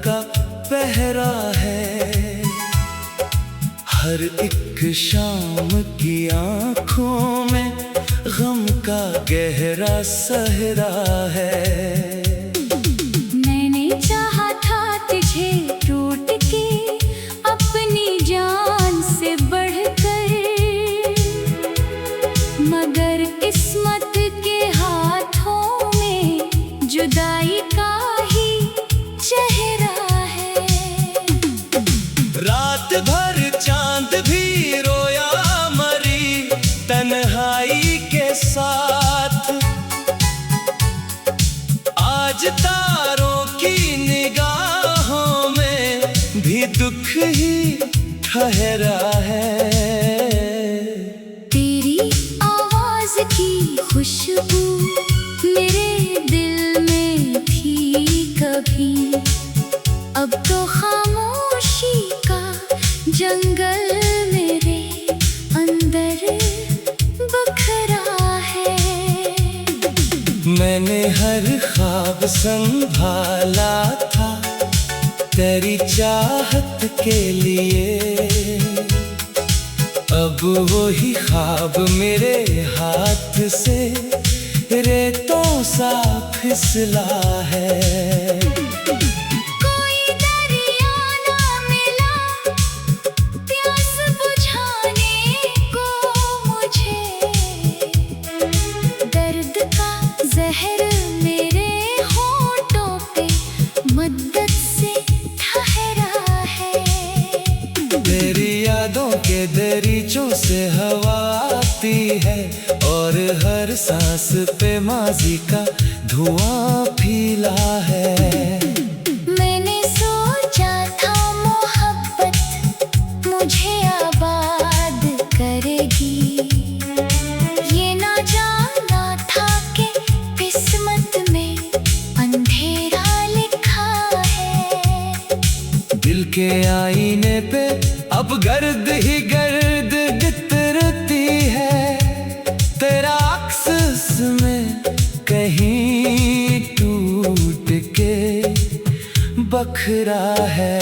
का पहरा है। हर एक शाम की आँखों में गम का गहरा सहरा है। मैंने चाहा था तुझे टूट के अपनी जान से बढ़कर, मगर किस्मत के हाथों में जुदाई का ही चेहरा है। रात भर चांद भी रोया मरी तन्हाई के साथ। आज तारों की निगाहों में भी दुख ही ठहरा है। तेरी आवाज की खुशबू मेरे दिल में थी कभी, अब तो खामोशी का जंगल मेरे अंदर बखरा है। मैंने हर ख्वाब संभाला था तेरी चाहत के लिए, अब वही ख्वाब मेरे हाथ से रेतों सा फिसला है। कोई दरिया ना मिला प्यास बुझाने को मुझे, दर्द का जहर मेरे होठों पे मद्दत से ठहरा है। तेरी यादों के दरीचों से हवा आती है और हर सांस पे माजी का धुआं फीला है। मैंने सोचा था मोहब्बत मुझे आबाद करेगी, ये ना जानना था कि किस्मत में अंधेरा लिखा है। दिल के आईने पे अब गर्द ही गर्द बितरती है, तेरा अक्स में कहीं टूट के बखरा है।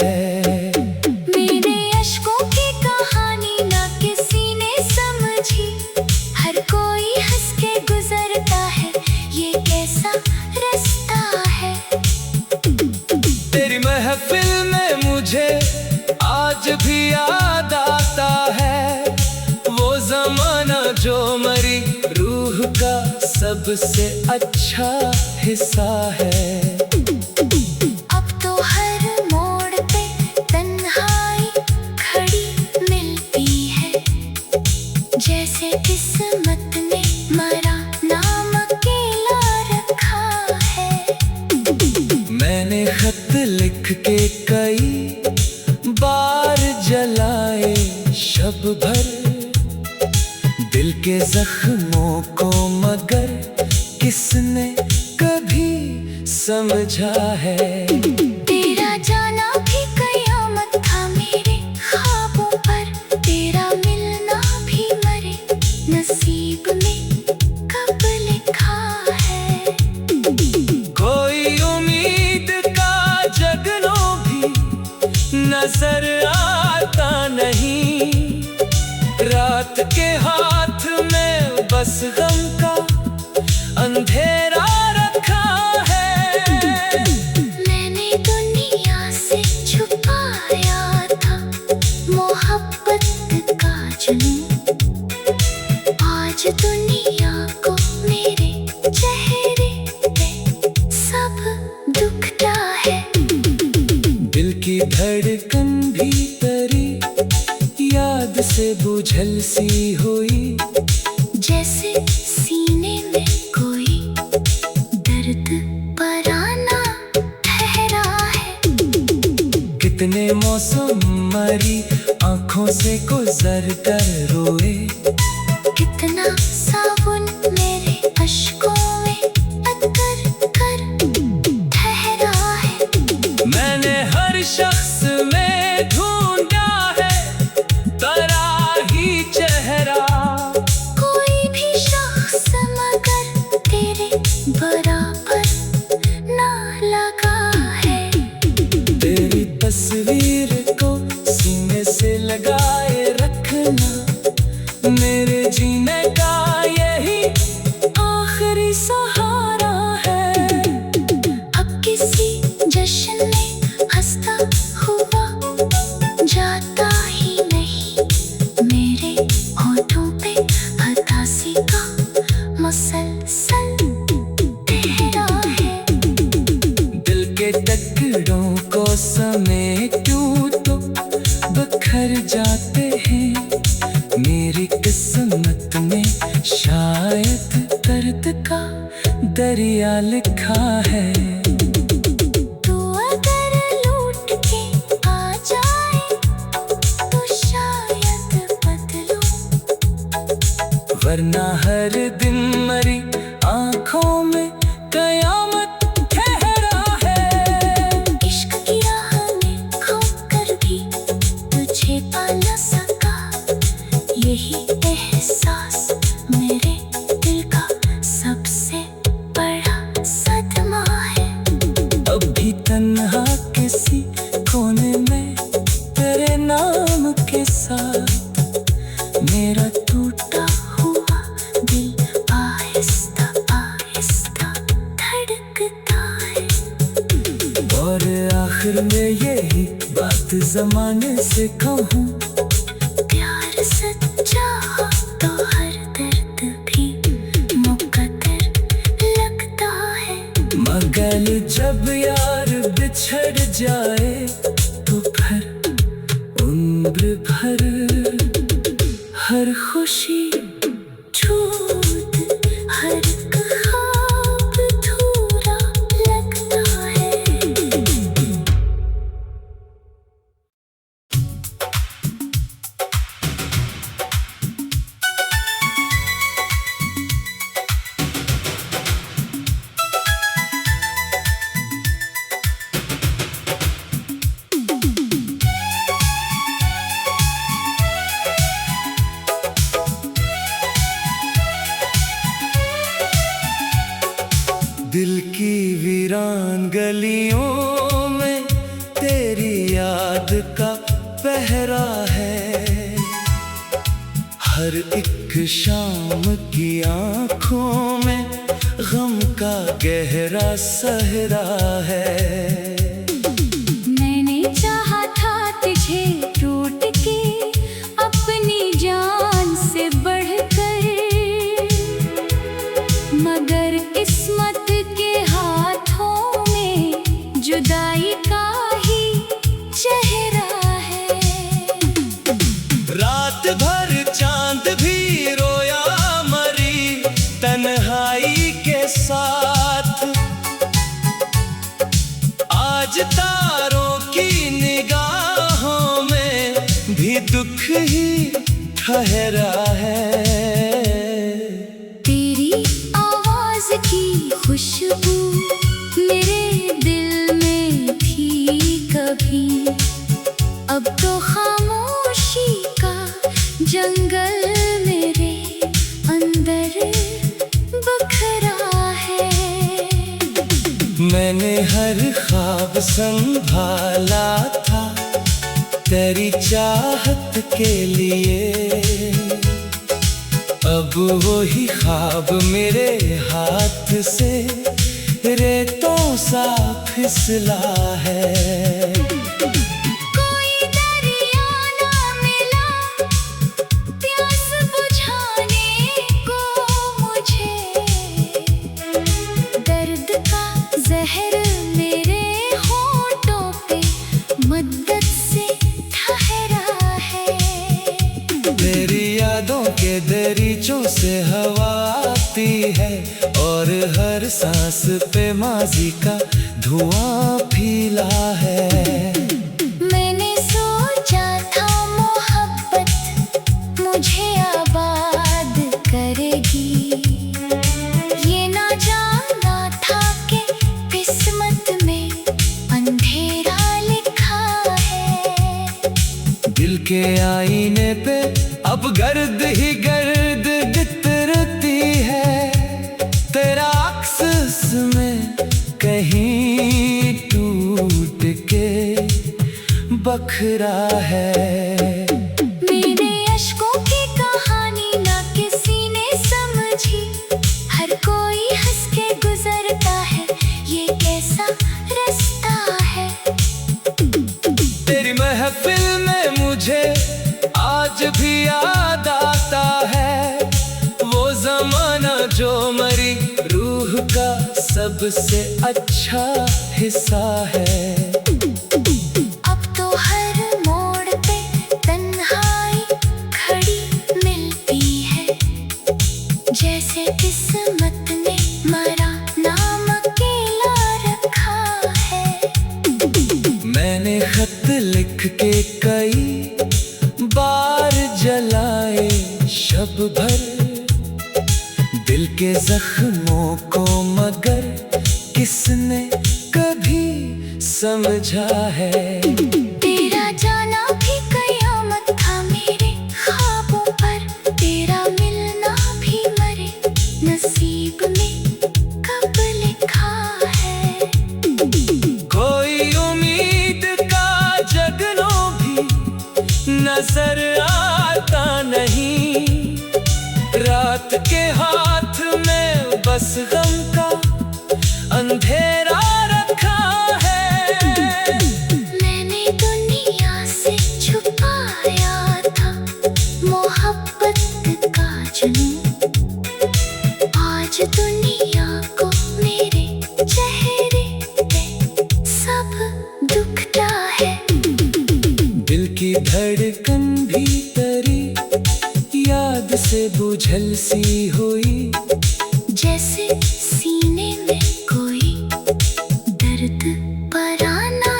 मेरे अश्कों की कहानी ना किसी ने समझी, हर कोई हंस के गुजरता है, ये कैसा रास्ता है। तेरी महफिल में मुझे आज भी याद आता है, वो जमाना जो मरी रूह का सबसे अच्छा हिस्सा है। अब तो हर मोड़ पे तन्हाई खड़ी मिलती है, जैसे किस्मत ने मरा नाम अकेला रखा है। मैंने खत लिख के कई बार जलाए शब भर दिल के जख्मों को, मगर किसने कभी समझा है। तेरा जाना भी कयामत था मेरे ख्वाबों पर, तेरा मिलना भी मरे नसीब में कब लिखा है। कोई उम्मीद का जगनो भी नजर आता नहीं, रात के हाथ में बस गम का अंधेरा रखा है। मैंने दुनिया से छुपाया था मोहब्बत का जुनून, आज दुनिया को मेरे चेहरे पे सब दुखता है। दिल की धड़कन भी तेरी याद से बुझल सी हुई, जैसे सीने में कोई दर्द पराना ठहरा है। कितने मौसम मरी आंखों से गुजर कर रोए, कितना साबुन मेरे अश्कों में अतर कर ठहरा है। मैंने हर शख्स में ढूंढा है तेरा ही चेहरा, कोई भी शख्स मगर तेरे बराबर ना लगा है। तस्वीर को सीने से लगाए रखना, मेरे जीने का यही आखिरी सहारा है। अब किसी जश्न में हंसता हुआ जाता ही नहीं, मेरे होठों पे हतासी का मुसलसल ठहरा है। दिल के टुकड़ों को समेटूं तो बिखर जाते हैं, मेरी किस्मत में शायद दर्द का दरिया लिखा है। तू अगर लूट के आ जाए तो शायद बदलूं, वरना हर दिन मरी आंखों में कयामत ठहरा है। इश्क की राह में खोकर भी तुझे पा न सका, यही एहसास मेरे दिल का सबसे बड़ा सदमा है। अब भी तन्हा किसी कोने में तेरे नाम के साथ मेरा टूटा हुआ दिल आहिस्ता आहिस्ता धड़कता है। और आखिर में यही बात जमाने से कहूँ, प्यार सच्चा हो तो हर दर्द भी मुकद्दर लगता है। मगर जब यार बिछड़ जाए तो फिर उम्र भर हर खुशी छूट, हर ख्वाब अधूरा लगता है। दिल की वीरान गलियों में तेरी याद का पहरा है। हर एक शाम की आंखों में गम का गहरा सहरा है। मैंने चाहा था तुझे टूट के अपनी जान से बढ़कर, मगर किस्मत के हाथों में जुदाई का ही चेहरा है। रात भर चांद भी रोया मरी तन्हाई के साथ, आज तारों की निगाहों में भी दुख ही ठहरा है। तेरी आवाज की खुशबू मेरे दिल में थी कभी, अब तो खामोशी का जंगल मेरे अंदर बखरा है। मैंने हर ख्वाब संभाला था तेरी चाहत के लिए, अब वही ख्वाब मेरे हाथ से रेतों सा फिसला है। कोई दरिया ना मिला प्यास बुझाने को मुझे, दर्द का जहर मेरे होठों पे मद्दत से ठहरा है। तेरी यादों के दरीचों से हवा आती है, और हर सांस पे माजी का धुआं फीला है। मैंने सोचा था मोहब्बत मुझे आबाद करेगी, ये ना जाना था कि किस्मत में अंधेरा लिखा है। दिल के आईने पे अब गर्द ही गर्द बितरती है, तेरा अक्स उसमें कहीं टूट के बखरा है। मेरे अश्कों की कहानी ना किसी ने समझी, हर कोई हंस के गुजरता है, ये कैसा रास्ता है। तेरी महफिल में मुझे आज भी याद आता है, वो जमाना जो मरी रूह का सबसे अच्छा हिस्सा है। अब तो हर मोड़ पे तन्हाई खड़ी मिलती है, जैसे किस्मत ने मरा नाम अकेला रखा है। मैंने खत लिख के कई बार जलाए शब भर दिल के जख्मों को, मगर किसने कभी समझा है। तेरा जाना भी कयामत था मेरे ख्वाबों पर, तेरा मिलना भी मरे नसीब में कब लिखा है। कोई उम्मीद का जगनो भी नजर आता नहीं, रात के हाथ में बस गम का अंधेरा रखा है। मैंने दुनिया से छुपाया था मोहब्बत का जुनून, आज दुनिया को मेरे चेहरे पे सब दुखता है। दिल की धड़कन भी तेरी याद से बुझल सी हुई, जैसे सीने में कोई दर्द पराना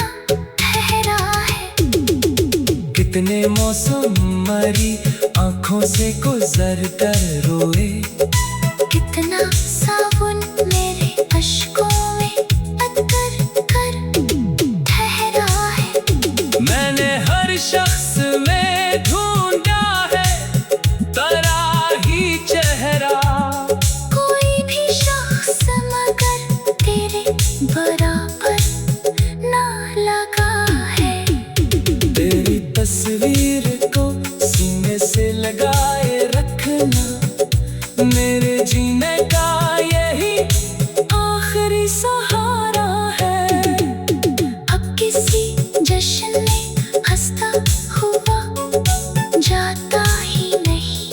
ठहरा है। कितने मौसम मरी आंखों से गुजर कर रोए, कितना साबुन मेरे अश्कों में अतर कर ठहरा है। मैंने हर शख्स में ढूंढा है तेरा ही चेहरा, कोई भी शख्स मगर तेरे बराबर ना लगा है। तेरी तस्वीर को सीने से लगाए रखना मेरे जीने का यही आखिरी सहारा है। अब किसी जश्न में हंसता हुआ जाता ही नहीं,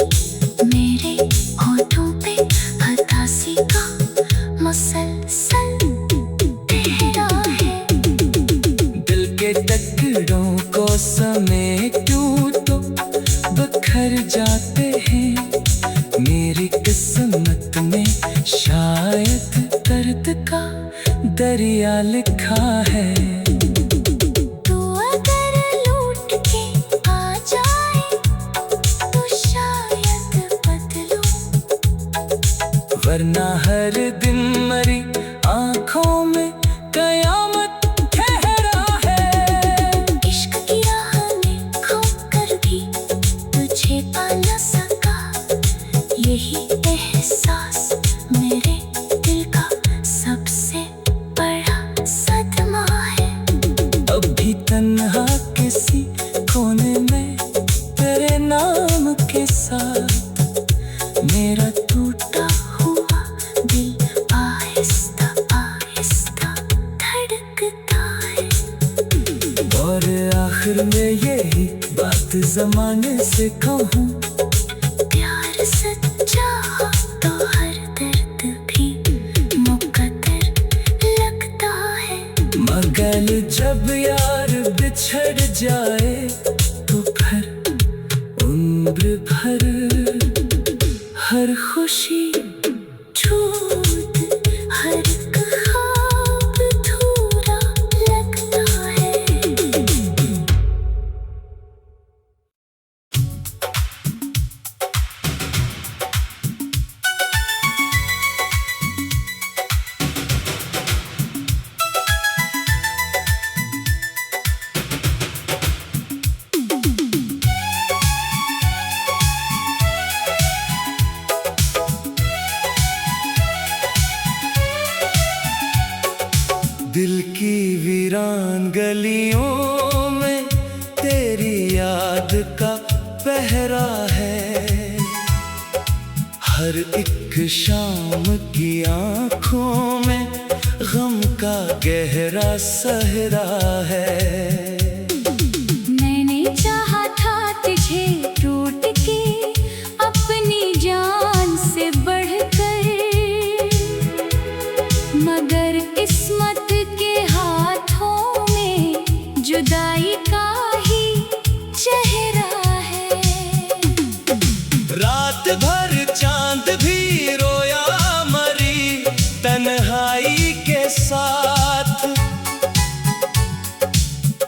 मेरे होठों पे हतासी का मुसलसल तेरा है। दिल के टुकड़ों को समेटूं तो बिखर जाते हैं, मेरी किस्मत में शायद दर्द का दरिया लिखा है। तू अगर लूट के आ जाए तो शायद बदलूं, वरना हर दिन मरी आंखों में कयामत ठहरा है। इश्क की राह में खोकर भी तुझे पा न सका, यही एहसास मेरे दिल का सबसे बड़ा सदमा है। अब भी तन्हा किसी कोने में तेरे नाम के साथ मेरा टूटा हुआ दिल आहिस्ता आहिस्ता धड़कता है। और आखिर में यही बात जमाने से कहूँ, प्यार सच्चा हो तो हर दर्द भी मुकद्दर लगता है। मगर जब यार बिछड़ जाए तो फिर उम्र भर हर खुशी छूट, हर ख्वाब अधूरा लगता है। दिल की वीरान गलियों में सहरा है। हर एक शाम की आंखों में गम का गहरा सहरा है। मैंने चाहा था तुझे टूट के अपनी जान से बढ़कर, मगर किस्मत के हाथों में जुदाई का ही चेहरा है। रात भर चांद भी रोया मरी तन्हाई के साथ।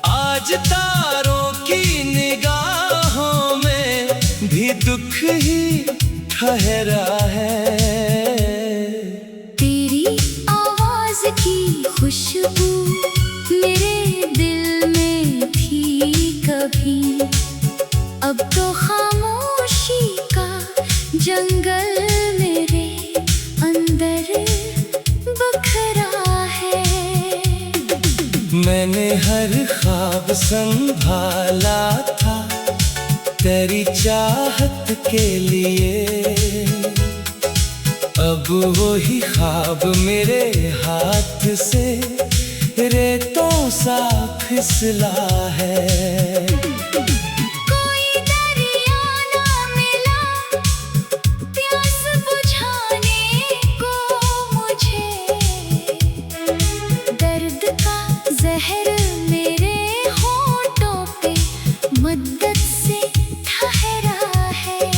आज तारों की निगाहों में भी दुख ही ठहरा है। तेरी आवाज की खुशबू मेरे दिल में थी कभी, अब तो खामोशी का जंगल मेरे अंदर बखरा है। मैंने हर ख्वाब संभाला था तेरी चाहत के लिए, अब वही ख्वाब मेरे हाथ से रेतों सा फिसला है। कोई दरिया ना मिला प्यास बुझाने को मुझे, दर्द का जहर मेरे होठों पे मद्दत से ठहरा है।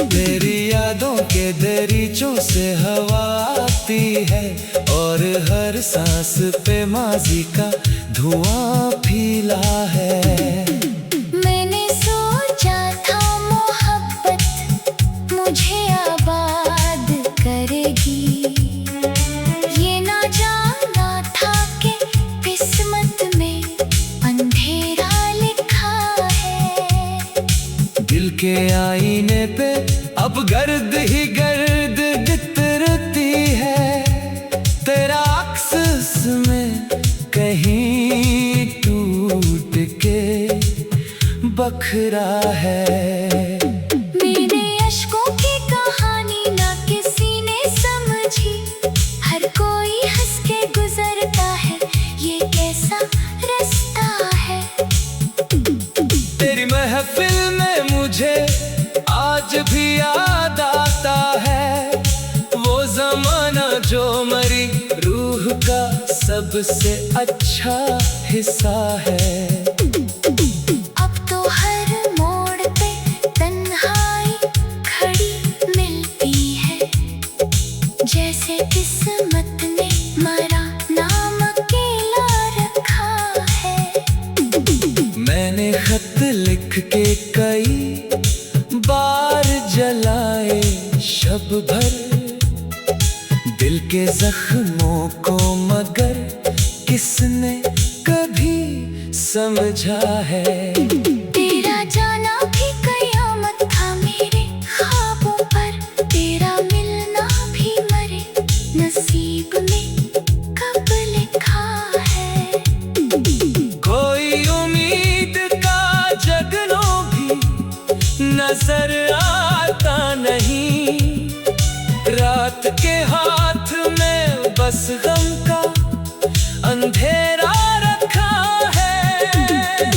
तेरी यादों के दरीचों से हवा आती है और हर सांस पे माजी का धुआं फैला है। मैंने सोचा था मोहब्बत मुझे आबाद करेगी, ये ना जाना था कि किस्मत में अंधेरा लिखा है। दिल के आईने पे अब गर्द ही गर्द बितरती है, तेरा अक्स में कहीं टूट के बखरा है। मेरे अश्कों की कहानी ना किसी ने समझी, हर कोई हंस के गुजरता है, ये कैसा रास्ता है। तेरी महफिल में मुझे आज भी याद आता है, वो जमाना जो मरी रूह का सबसे अच्छा हिस्सा है। अब तो हर मोड़ पे तन्हाई खड़ी मिलती है, जैसे किस्मत ने मरा नाम अकेला रखा है। मैंने खत लिख के कई बार जलाए शब भर दिल के जख्मों को, मगर किसने कभी समझा है। तेरा जाना भी कयामत था मेरे ख्वाबों पर, तेरा मिलना भी मरे नसीब में कब लिखा है। कोई उम्मीद का जगनो भी नजर आता नहीं, रात के हाथ में बस गम का अंधेरा रखा है।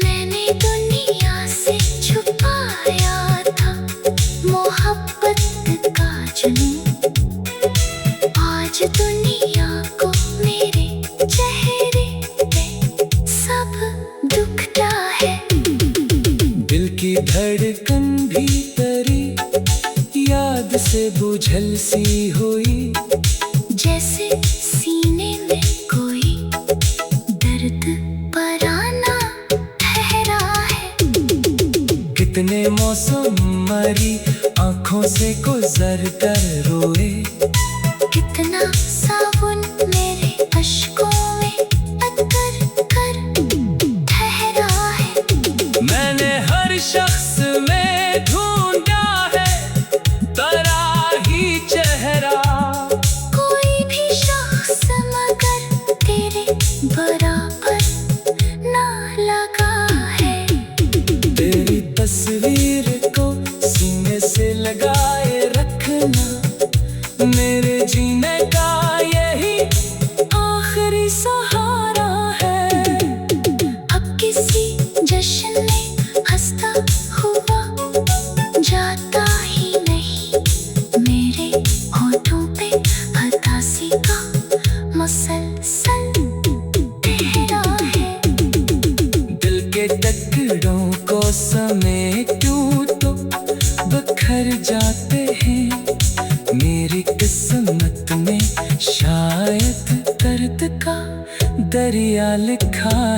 मैंने दुनिया से छुपाया था मोहब्बत का जुनून, आज दुनिया को मेरे चेहरे पे सब दुखता है। दिल की धड़कन भी तेरी याद से बुझल सी हुई, जैसे सीने में कोई दर्द पराना ठहरा है। कितने मौसम मरी आंखों से गुजर कर रोए, कितना साबुन मेरे अश्कों में अतर कर ठहरा है। मैंने हर शख्स में ढूंढा है तेरा ही चेहरा, कोई भी शख्स मगर तेरे बराबर ना लगा है। तेरी तस्वीर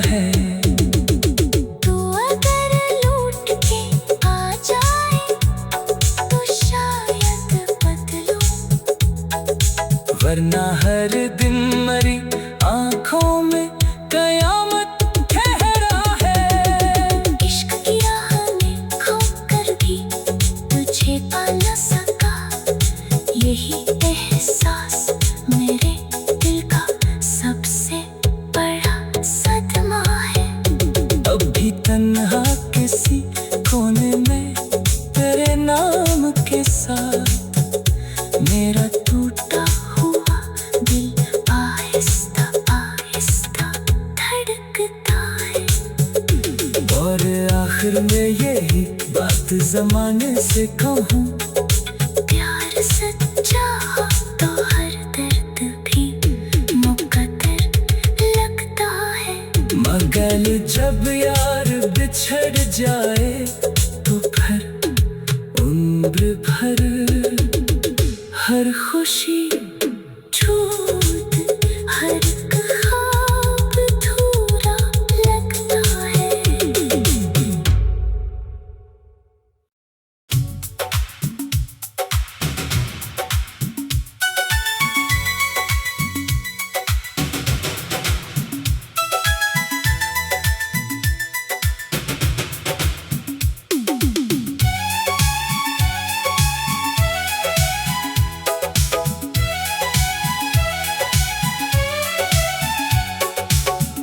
है। तू अगर लूट के आ जाए तो शायद बदलूं, वरना हर दिन मरी आंखों में कयामत ठहरा है। इश्क की राह में खोकर भी तुझे पा न सका, यही एहसास मेरे दिल का सबसे बड़ा सदमा है। अब भी तन्हा किसी कोने में तेरे नाम के साथ मेरा टूटा हुआ दिल आहिस्ता आहिस्ता धड़कता है। और आखिर में यही बात जमाने से कहूँ, प्यार सच्चा हो तो हर दर्द भी मुकद्दर लगता है। मगर जब यार बिछड़ जाए तो फिर उम्र भर हर खुशी छूट, हर ख्वाब अधूरा लगता है।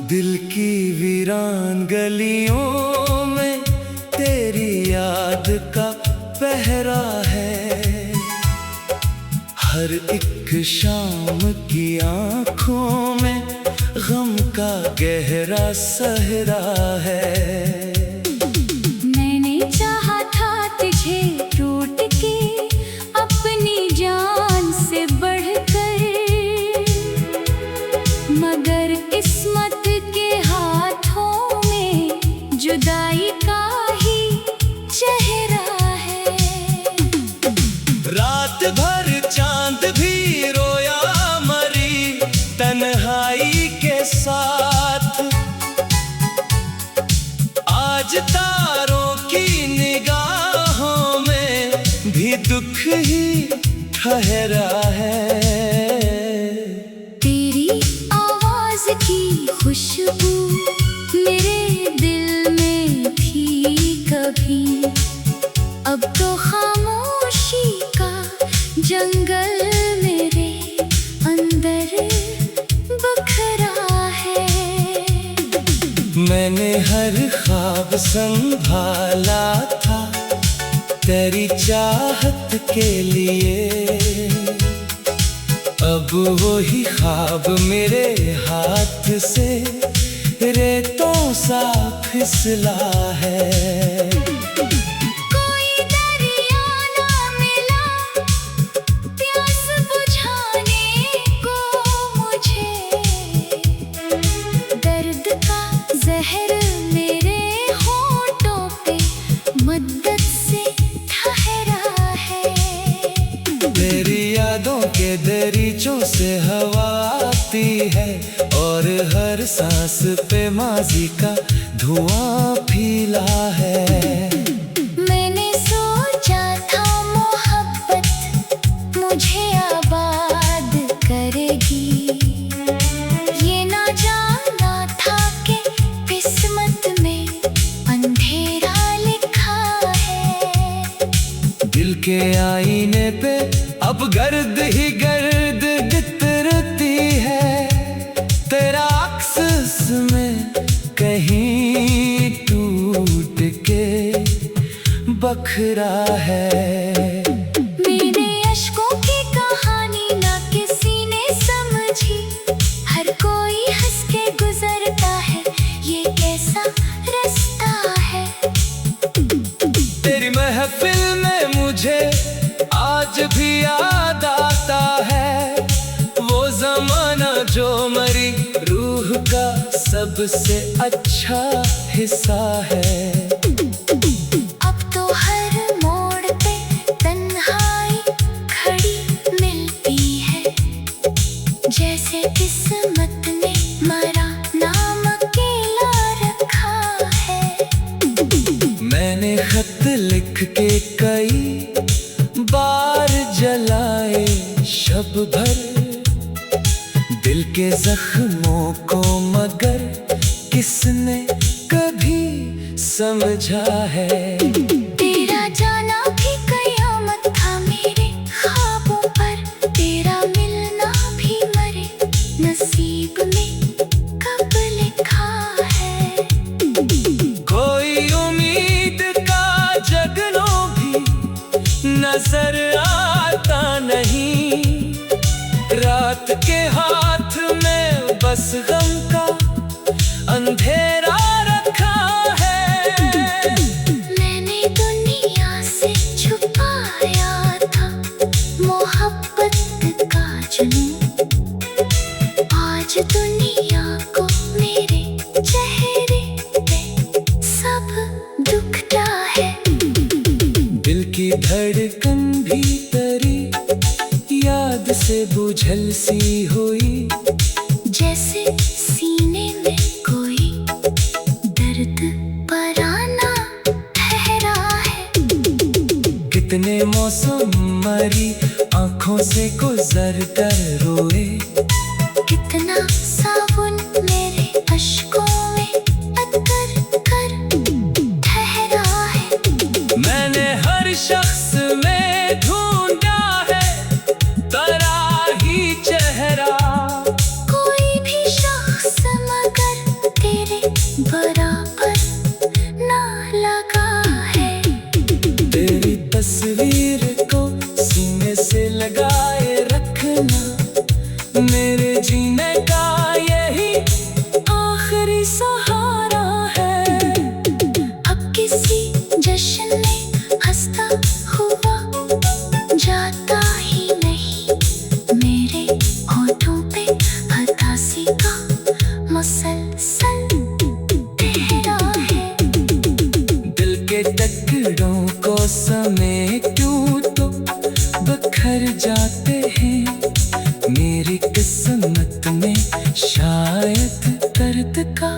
दिल की वीरान गलियों में तेरी याद का पहरा है। हर एक शाम की आंखों में गम का गहरा सहरा है। मैंने चाहा था तुझे टूट के अपनी जान से बढ़कर, मगर किस्मत के हाथों में जुदाई का ही चेहरा है। रात भर चांद भी रोया मरी तन्हाई के साथ, आज तारों की निगाहों में भी दुख ही ठहरा है। तेरी आवाज की खुशबू मेरे दिल में थी कभी, अब तो खामोशी का जंगल मेरे अंदर बखरा है। मैंने हर ख्वाब संभाला था तेरी चाहत के लिए, अब वही ख्वाब मेरे हाथ से रेतों सा फिसला है। कोई दरिया ना मिला प्यास बुझाने को मुझे, दर्द का जहर मेरे होठों पे मद्दत से ठहरा है। तेरी यादों के दरीचों से हवा आती है और हर सांस पे माजी का धुआं फीला है। मैंने सोचा था मोहब्बत मुझे आबाद करेगी, ये ना जाना था कि किस्मत में अंधेरा लिखा है। दिल के आईने पे अब गर्द ही गर्द बितरती है, तेरा अक्स में कहीं टूट के बखरा है। मेरे अश्कों की कहानी ना किसी ने समझी, हर कोई हंस के गुजरता है, ये कैसा रास्ता है। तेरी महफिल में मुझे आज भी याद आता है, वो जमाना जो मरी रूह का सबसे अच्छा हिस्सा है। अब तो हर मोड़ पे तन्हाई खड़ी मिलती है, जैसे किस्मत ने मरा नाम अकेला जख्मों को मगर किसने कभी समझा है। तेरा जाना भी कयामत था मेरे ख्वाबों पर, तेरा मिलना भी मरे नसीब में कब लिखा है। कोई उम्मीद का जगनो भी नजर आता नहीं, रात के हाथ में बस गम का अंधेरा रखा है। मैंने दुनिया से छुपाया था मोहब्बत का जुनून, आज दुनिया को मेरे चेहरे पे सब दुखता है। दिल की धड़कन भीतरी याद से बुझल सी हुई, जैसे सीने में कोई दर्द पराना ठहरा है। कितने मौसम मरी आंखों से गुजर कर रोए, कितना साबुन मेरे अश्कों में अतर कर ठहरा है। मैंने हर शख्स में ढूंढा है तेरा ही चेहरा, कोई भी शख्स मगर तेरे बराबर ना लगा है। तेरी तस्वीर को सीने से लगाए रखना मेरे जीने का यही आखिरी सहारा है। अब किसी जश्न में हंसता हुआ जाता ही नहीं, मेरे होठों पे हतासी का मुसलसल तेरा है। दिल के टुकड़ों को समेटूं तो बिखर जाते हैं, मेरी किस्मत में शायद दर्द का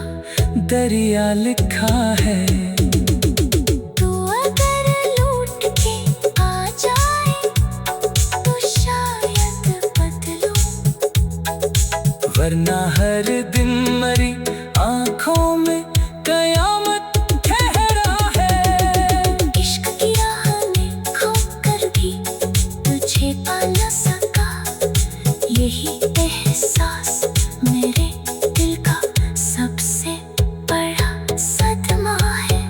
दरिया लिखा है। तू अगर लूट के आ जाए तो शायद बदलूं, वरना हर दिन मरी आंखों में कयामत ठहरा है। इश्क की राह में खोकर भी तुझे पा न सका, यही एहसास मेरे दिल का सबसे बड़ा सदमा है।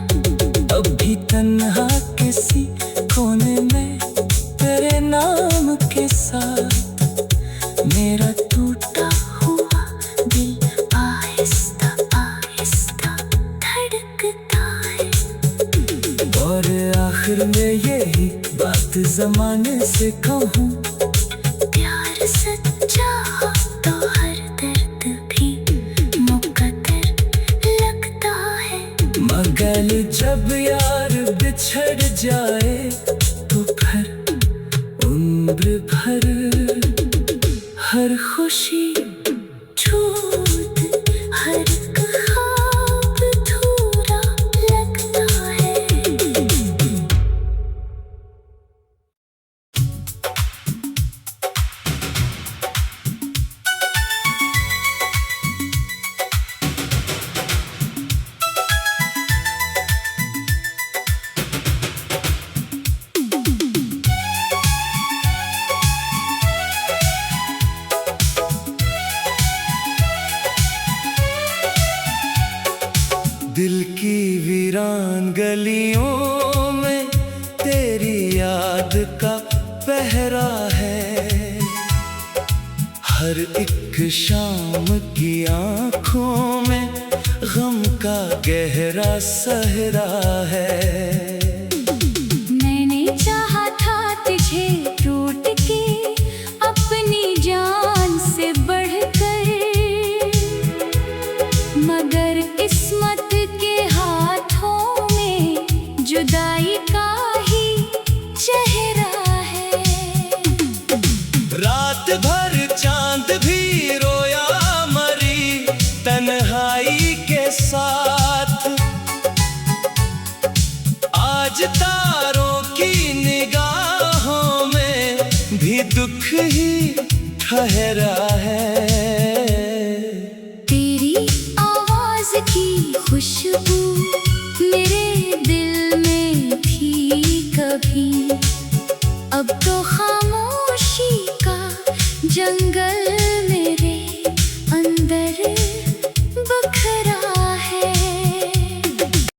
अब भी तन्हा किसी कोने में तेरे नाम के साथ मेरा टूटा हुआ दिल आहिस्ता आहिस्ता धड़कता है। और आखिर में यही बात जमाने से कहूँ, प्यार सच्चा हो तो हर दर्द भी मुकद्दर लगता है। मगर जब यार बिछड़ जाए तो फिर उम्र भर हर खुशी छूट हर ख्वाब अधूरा लगता है। दिल की वीरान गलियों में तेरी याद का पहरा है, हर एक शाम की आंखों में गम का गहरा सहरा है। मैंने चाहा था तुझे टूट के अपनी जान से बढ़कर, मगर किस्मत के हाथों में जुदाई का ही चेहरा है। रात भर चांद भी रोया मरी तन्हाई के साथ, आज तारों की निगाहों में भी दुख ही ठहरा है। खुशबू मेरे दिल में थी कभी।